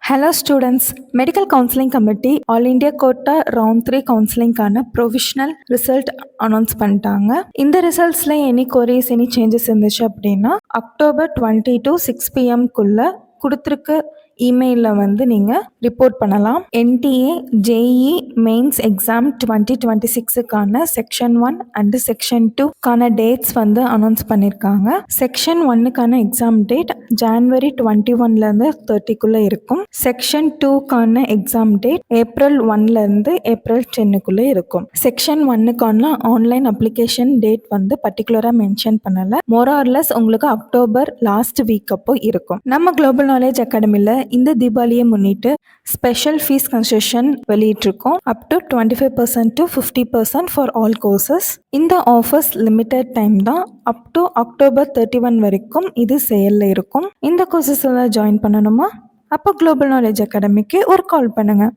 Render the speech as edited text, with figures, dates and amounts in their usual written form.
Hello students, medical counselling committee all India quota round 3 கவுன்சிலிங்கான provisional result announce பண்ணிட்டாங்க. இந்த ரிசல்ட்ஸில் எனி கொரிஸ் எனி சேஞ்சஸ் இருந்துச்சு அப்படின்னா October 20 to 6 PM கொடுத்துருக்க இமெயிலில் நீங்கள் ரிப்போர்ட் பண்ணலாம். என்டிஏ ஜேஇ மெயின்ஸ் எக்ஸாம் 2026க்கான செக்ஷன் 1 அண்டு செக்ஷன் 2க்கான டேட்ஸ் அனௌன்ஸ் பண்ணியிருக்காங்க. செக்ஷன் 1க்கான எக்ஸாம் டேட் January 21 30 இருக்கும். செக்ஷன் 2க்கான எக்ஸாம் டேட் April 1 April 10 இருக்கும். செக்ஷன் 1க்கான ஆன்லைன் அப்ளிகேஷன் டேட் பர்டிகுலராக மென்ஷன் பண்ணலை. மோரார்லெஸ் உங்களுக்கு அக்டோபர் லாஸ்ட் வீக் அப்போ இருக்கும். நம்ம குளோபல் நாலேஜ் அகாடமியில் இந்த தீபாவளியை முன்னிட்டு ஸ்பெஷல் ஃபீஸ் கன்செஷன் வெளியிட்டிருக்கோம். Up to 25% to 50% for all courses. இந்த ஆஃபர்ஸ் லிமிட்டட் டைம் தான். அப் டு October 31 வரைக்கும் இது சேலில் இருக்கும். இந்த கோர்சஸ் எல்லாம் ஜாயின் பண்ணணுமா? அப்போ குளோபல் நாலேஜ் அகாடமிக்கு ஒரு கால் பண்ணுங்கள்.